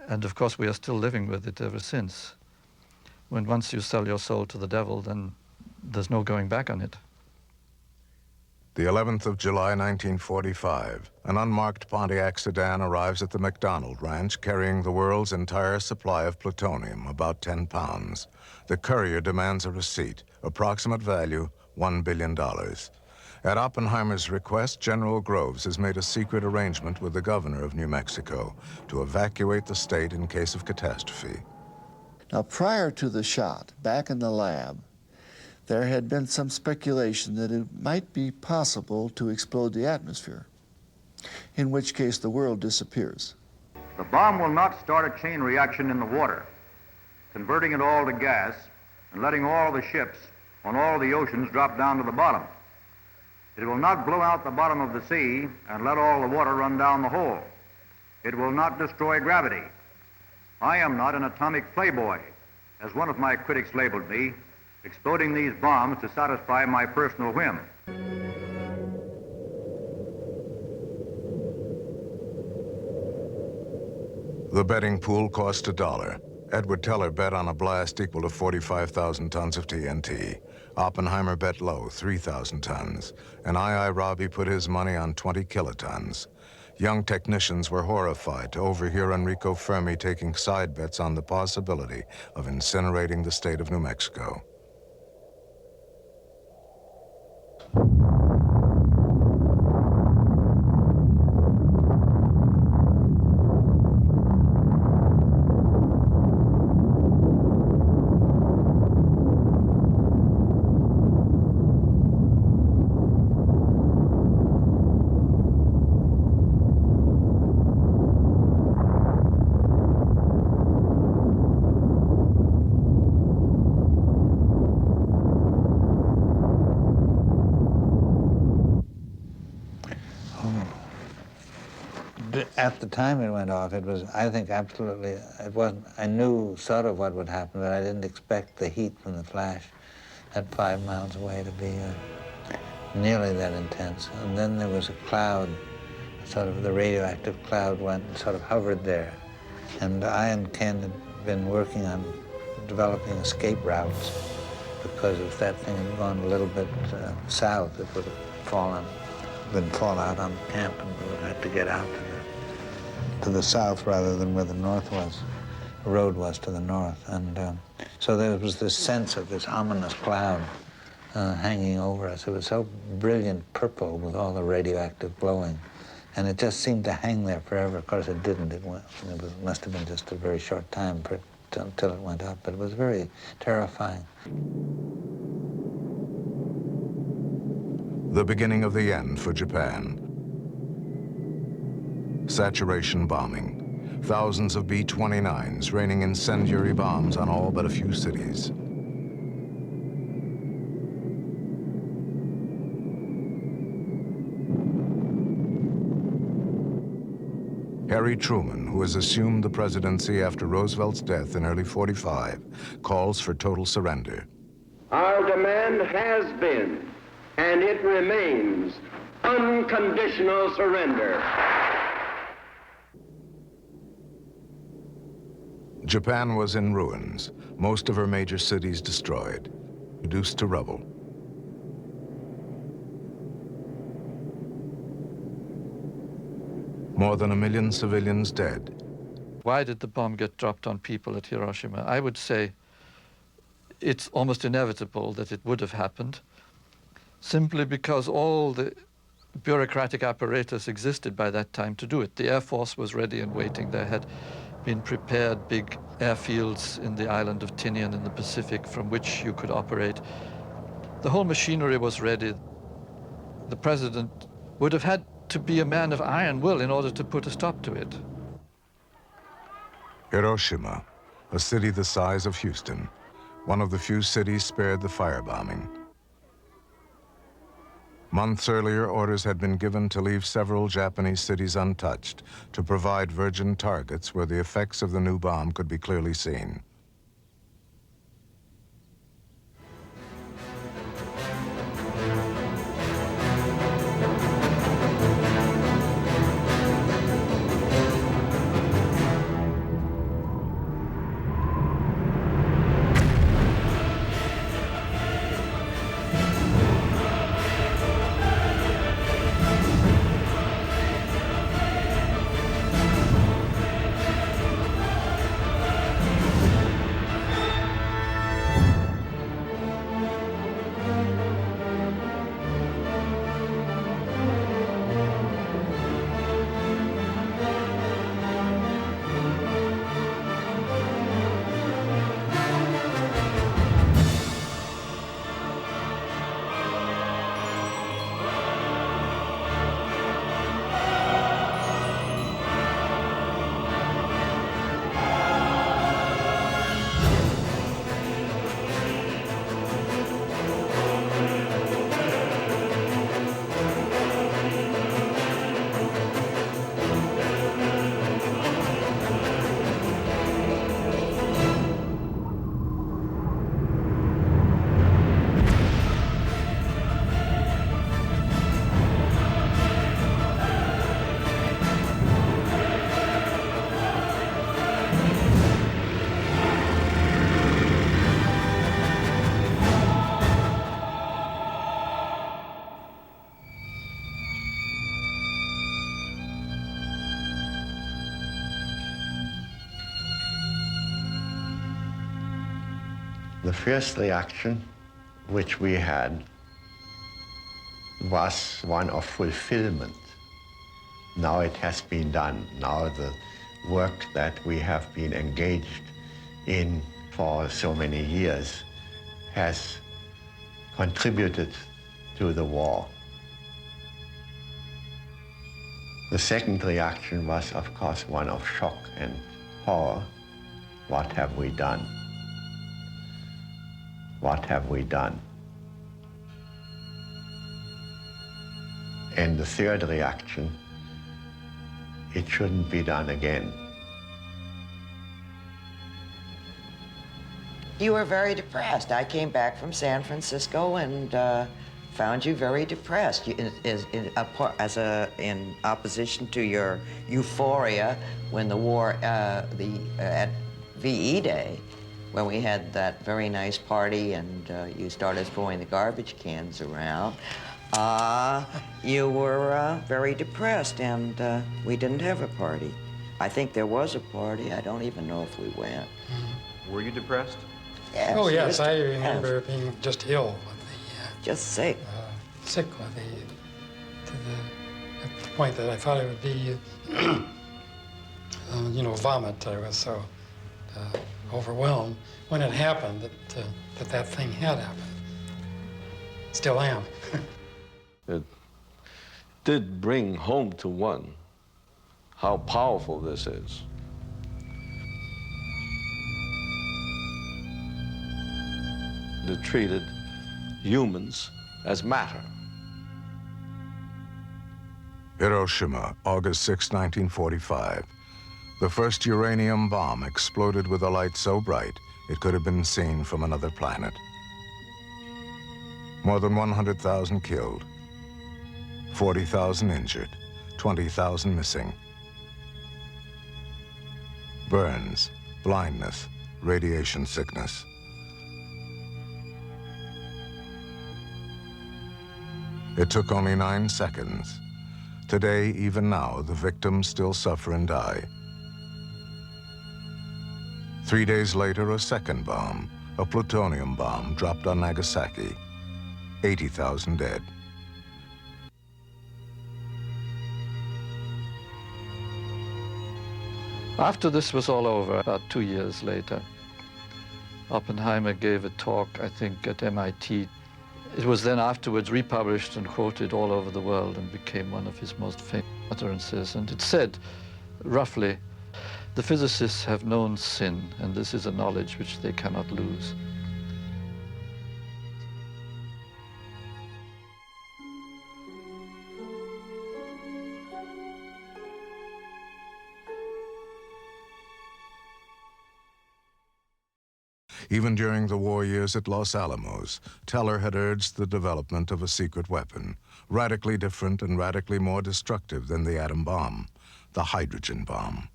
And of course, we are still living with it ever since. When once you sell your soul to the devil, then there's no going back on it. The 11th of July, 1945, an unmarked Pontiac sedan arrives at the McDonald Ranch carrying the world's entire supply of plutonium, about 10 pounds. The courier demands a receipt, approximate value $1 billion. At Oppenheimer's request, General Groves has made a secret arrangement with the governor of New Mexico to evacuate the state in case of catastrophe. Now, prior to the shot, back in the lab, there had been some speculation that it might be possible to explode the atmosphere, in which case the world disappears. The bomb will not start a chain reaction in the water, converting it all to gas and letting all the ships on all the oceans drop down to the bottom. It will not blow out the bottom of the sea and let all the water run down the hole. It will not destroy gravity. I am not an atomic playboy, as one of my critics labeled me, exploding these bombs to satisfy my personal whim. The betting pool cost $1. Edward Teller bet on a blast equal to 45,000 tons of TNT. Oppenheimer bet low, 3,000 tons. And I.I. Rabi put his money on 20 kilotons. Young technicians were horrified to overhear Enrico Fermi taking side bets on the possibility of incinerating the state of New Mexico. At the time it went off, it was, I think, absolutely, it wasn't, I knew sort of what would happen, but I didn't expect the heat from the flash at 5 miles away to be nearly that intense. And then there was a cloud, sort of the radioactive cloud went and sort of hovered there. And I and Ken had been working on developing escape routes, because if that thing had gone a little bit south, it would have been fallout on the camp, and we would have had to get out to the south rather than where the north was. The road was to the north. And so there was this sense of this ominous cloud hanging over us. It was so brilliant purple with all the radioactive glowing. And it just seemed to hang there forever. Of course, it didn't. It must have been just a very short time until it went up. But it was very terrifying. The beginning of the end for Japan. Saturation bombing. Thousands of B-29s raining incendiary bombs on all but a few cities. Harry Truman, who has assumed the presidency after Roosevelt's death in early '45, calls for total surrender. Our demand has been, and it remains, unconditional surrender. Japan was in ruins, most of her major cities destroyed, reduced to rubble. More than 1 million civilians dead. Why did the bomb get dropped on people at Hiroshima? I would say it's almost inevitable that it would have happened, simply because all the bureaucratic apparatus existed by that time to do it. The Air Force was ready and waiting. There had been prepared big airfields in the island of Tinian in the Pacific from which you could operate. The whole machinery was ready. The president would have had to be a man of iron will in order to put a stop to it. Hiroshima, a city the size of Houston, one of the few cities spared the firebombing. Months earlier, orders had been given to leave several Japanese cities untouched, to provide virgin targets where the effects of the new bomb could be clearly seen. The first reaction which we had was one of fulfillment. Now it has been done. Now the work that we have been engaged in for so many years has contributed to the war. The second reaction was, of course, one of shock and horror. What have we done? What have we done? And the third reaction, it shouldn't be done again. You were very depressed. I came back from San Francisco and found you very depressed. In opposition to your euphoria when the war, at VE Day, when we had that very nice party and you started throwing the garbage cans around, you were very depressed, and we didn't have a party. I think there was a party. I don't even know if we went. Were you depressed? Yes. Oh, yes, I remember being just ill with just sick. Sick with at the point that I thought it would be, vomit. I was so overwhelmed when it happened that thing had happened. Still am. It did bring home to one how powerful this is. They treated humans as matter. Hiroshima, August 6, 1945. The first uranium bomb exploded with a light so bright it could have been seen from another planet. More than 100,000 killed, 40,000 injured, 20,000 missing. Burns, blindness, radiation sickness. It took only 9 seconds. Today, even now, the victims still suffer and die. 3 days later, a second bomb, a plutonium bomb, dropped on Nagasaki. 80,000 dead. After this was all over, about 2 years later, Oppenheimer gave a talk, I think, at MIT. It was then afterwards republished and quoted all over the world and became one of his most famous utterances. And it said, roughly, the physicists have known sin, and this is a knowledge which they cannot lose. Even during the war years at Los Alamos, Teller had urged the development of a secret weapon, radically different and radically more destructive than the atom bomb, the hydrogen bomb.